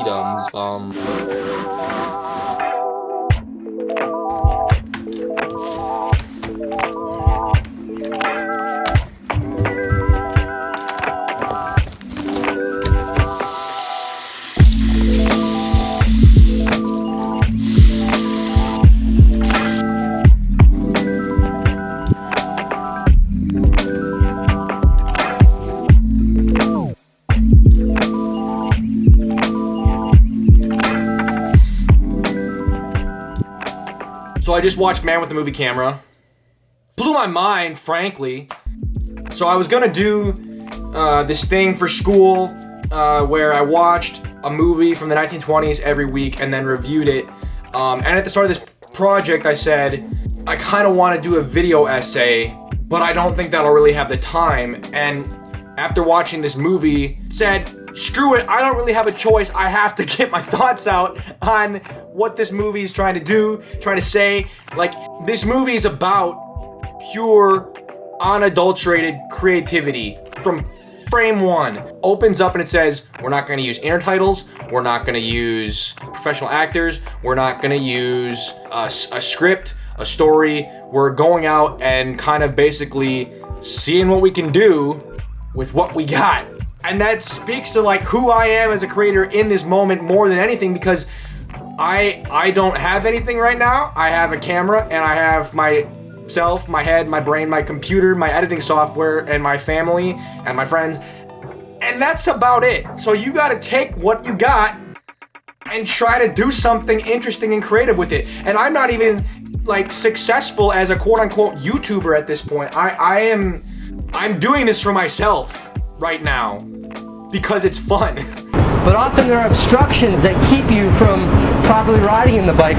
Edams. So I just watched Man with the Movie Camera. Blew my mind, frankly. So I was gonna do this thing for school where I watched a movie from the 1920s every week and then reviewed it. And at the start of this project, I said, I kind of want to do a video essay, but I don't think that'll really have the time. And after watching this movie, said, screw it, I don't really have a choice. I have to get my thoughts out on what this movie is trying to do, trying to say. Like, this movie is about pure, unadulterated creativity from frame one. Opens up and it says, we're not gonna use intertitles, we're not gonna use professional actors, we're not gonna use a script, a story. We're going out and kind of basically seeing what we can do with what we got. And that speaks to like who I am as a creator in this moment more than anything, because I don't have anything right now. I have a camera and I have myself, my head, my brain, my computer, my editing software, and my family and my friends. And that's about it. So you gotta take what you got and try to do something interesting and creative with it. And I'm not even like successful as a quote unquote YouTuber at this point. I'm doing this for myself right now because it's fun. But often there are obstructions that keep you from properly riding in the bike.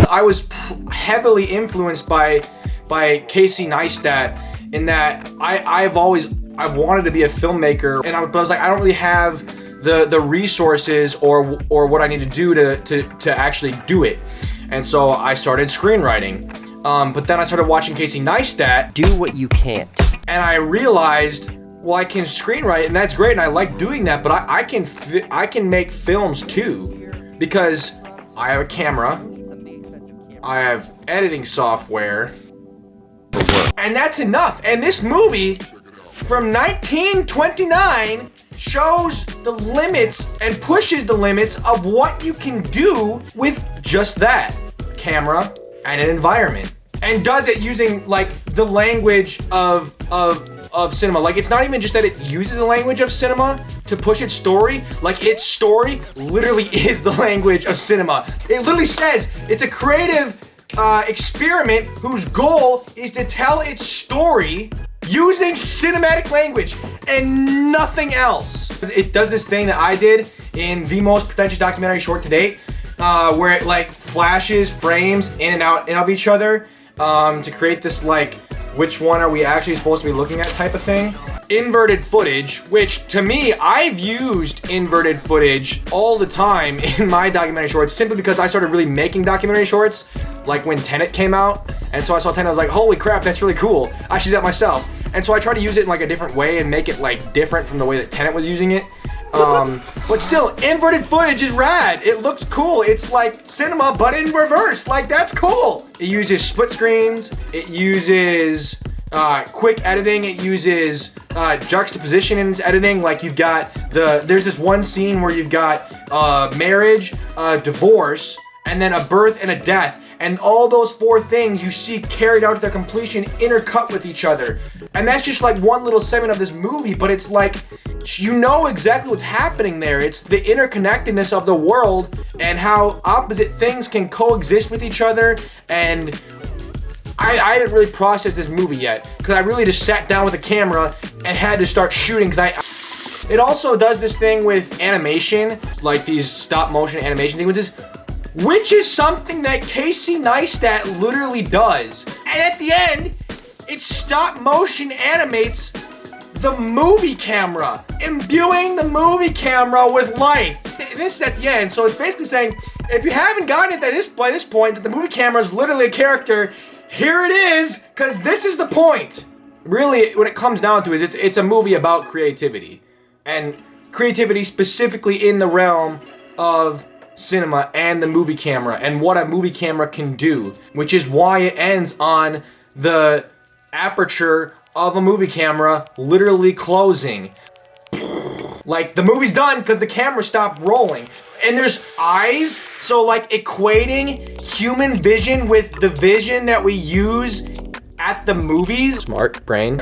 I was heavily influenced by Casey Neistat in that I've wanted to be a filmmaker, and I was like, I don't really have the resources or what I need to do to actually do it. And so I started screenwriting. But then I started watching Casey Neistat. Do what you can't. And I realized, well, I can screenwrite, and that's great, and I like doing that, but I can make films too, because I have a camera, I have editing software, and that's enough. And this movie from 1929 shows the limits and pushes the limits of what you can do with just that camera and an environment, and does it using like the language of cinema. Like, it's not even just that it uses the language of cinema to push its story. Like, its story literally is the language of cinema. It literally says it's a creative experiment whose goal is to tell its story using cinematic language and nothing else. It does this thing that I did in the most pretentious documentary short to date, where it like flashes frames in and out of each other to create this like, which one are we actually supposed to be looking at type of thing. Inverted footage, which to me, I've used inverted footage all the time in my documentary shorts, simply because I started really making documentary shorts like when Tenet came out. And so I saw Tenet, I was like, holy crap, that's really cool. I should do that myself. And so I tried to use it in like a different way and make it like different from the way that Tenet was using it. But still, inverted footage is rad. It looks cool. It's like cinema, but in reverse. Like, that's cool. It uses split screens. It uses quick editing. It uses juxtaposition in its editing. Like, you've got there's this one scene where you've got marriage, divorce, and then a birth and a death. And all those four things you see carried out to their completion, intercut with each other. And that's just like one little segment of this movie, but it's like, you know exactly what's happening there. It's the interconnectedness of the world and how opposite things can coexist with each other. And I didn't really process this movie yet, because I really just sat down with a camera and had to start shooting, because it also does this thing with animation, like these stop motion animation sequences, which is something that Casey Neistat literally does. And at the end, it stop motion animates the movie camera, imbuing the movie camera with life. This is at the end, so it's basically saying, if you haven't gotten it by this point, that the movie camera is literally a character, here it is, because this is the point. Really, when it comes down to it, it's a movie about creativity. And creativity specifically in the realm of cinema and the movie camera and what a movie camera can do, which is why it ends on the aperture of a movie camera literally closing. Like, the movie's done because the camera stopped rolling. And there's eyes, so like equating human vision with the vision that we use at the movies. Smart brain.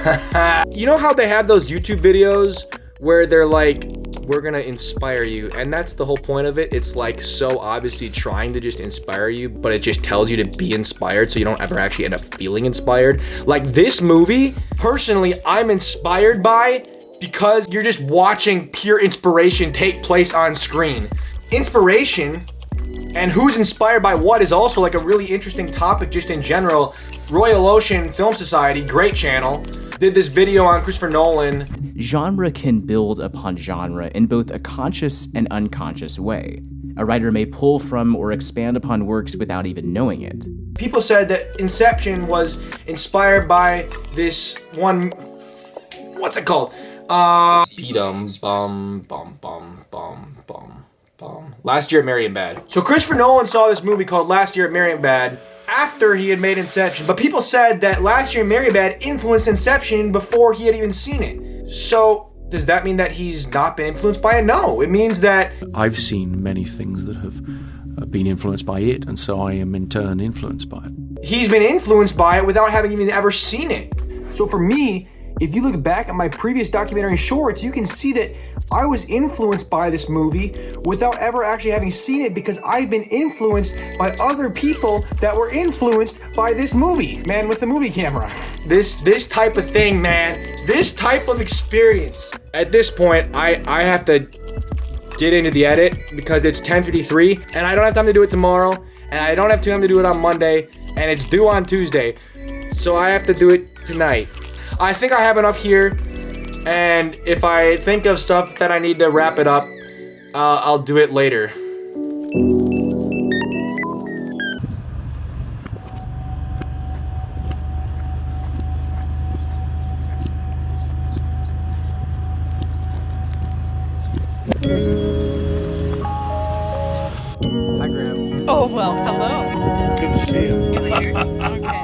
You know how they have those YouTube videos where they're like, we're gonna inspire you, and that's the whole point of it. It's like so obviously trying to just inspire you, but it just tells you to be inspired so you don't ever actually end up feeling inspired. Like this movie, personally, I'm inspired by because you're just watching pure inspiration take place on screen. Inspiration and who's inspired by what is also like a really interesting topic just in general. Royal Ocean Film Society, great channel, did this video on Christopher Nolan. Genre can build upon genre in both a conscious and unconscious way. A writer may pull from or expand upon works without even knowing it. People said that Inception was inspired by this one, what's it called? Beat-em, bum, bum, bum, bum, bum. Last Year at Marienbad. So Christopher Nolan saw this movie called Last Year at Marienbad after he had made Inception, but people said that Last Year at Marienbad influenced Inception before he had even seen it. So does that mean that he's not been influenced by it? No, it means that I've seen many things that have been influenced by it, and so I am in turn influenced by it. He's been influenced by it without having even ever seen it. So for me, if you look back at my previous documentary shorts, you can see that I was influenced by this movie without ever actually having seen it because I've been influenced by other people that were influenced by this movie, man with the movie camera. This type of thing, man, this type of experience. At this point, I have to get into the edit because it's 10:53 and I don't have time to do it tomorrow and I don't have time to do it on Monday and it's due on Tuesday. So I have to do it tonight. I think I have enough here, and if I think of stuff that I need to wrap it up, I'll do it later. Hi, Graham. Oh, well, hello. Good to see you. Here. Okay.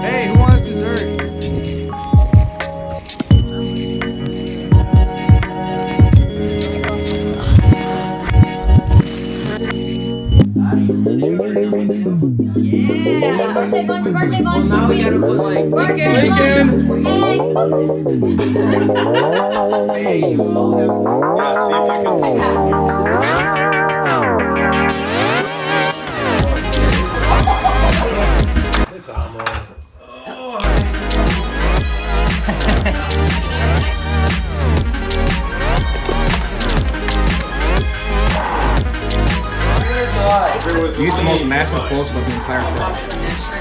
Hey, who wants dessert? Birthday bunch, birthday bunch. Now we gotta put like Birthday bunch. Yeah, see if you can. It's on, man. You get the most massive close-up of the entire film.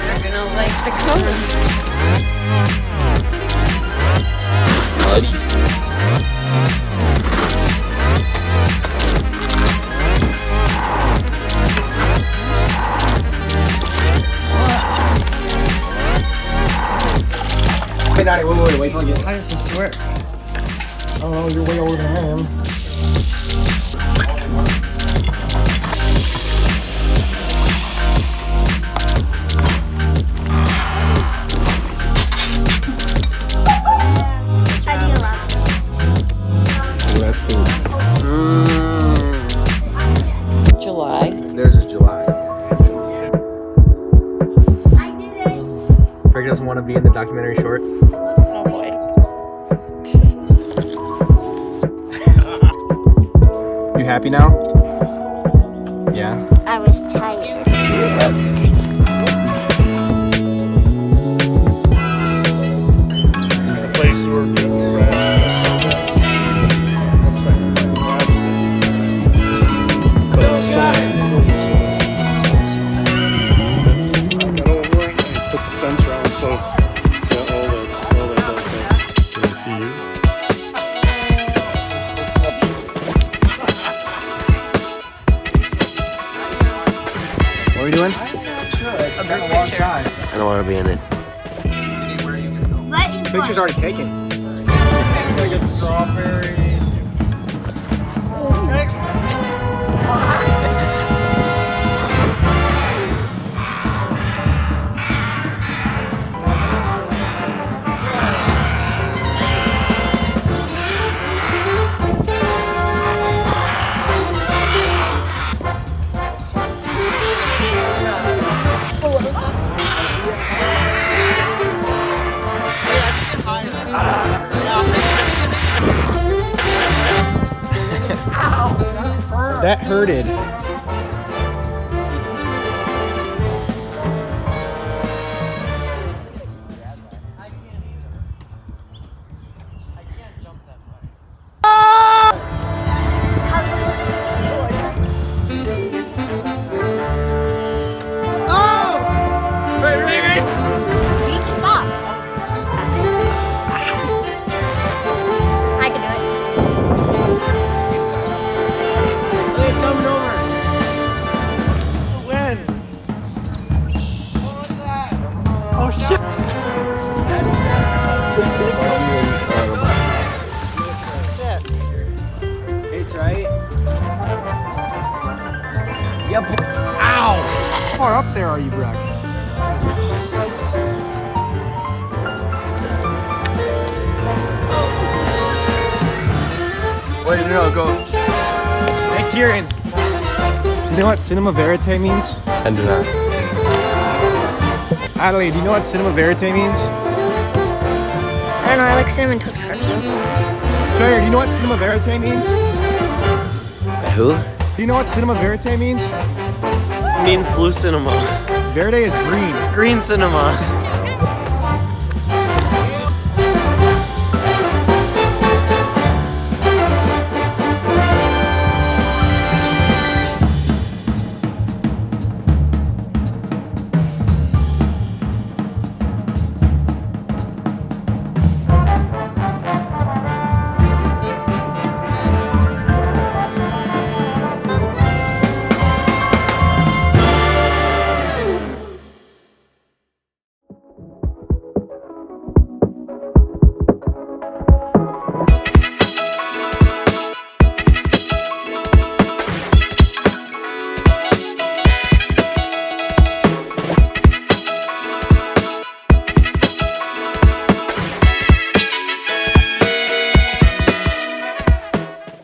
You're gonna like the color. Hey, Daddy, wait till I get. How does this work? Oh, you're way older than I am. That's food. July. Theirs is July. I did it. Craig doesn't want to be in the documentary short. Oh boy. You happy now? Yeah. I was tired. Place where people put the fence around so all the to be in it. Picture's already taken. Like a strawberry. That hurted. Reach, stop. I can do it. It's coming over. When? Oh shit! It's right. Yep. Ow! How far up there are you, Brock? Wait, no, go. Hey, Kieran. Do you know what cinema verite means? And do that. Adelaide, do you know what cinema verite means? I don't know, I like cinnamon toast crunch. Shtriker, do you know what cinema verite means? Who? Do you know what cinema verite means? Means blue cinema. Verde is green. Green cinema.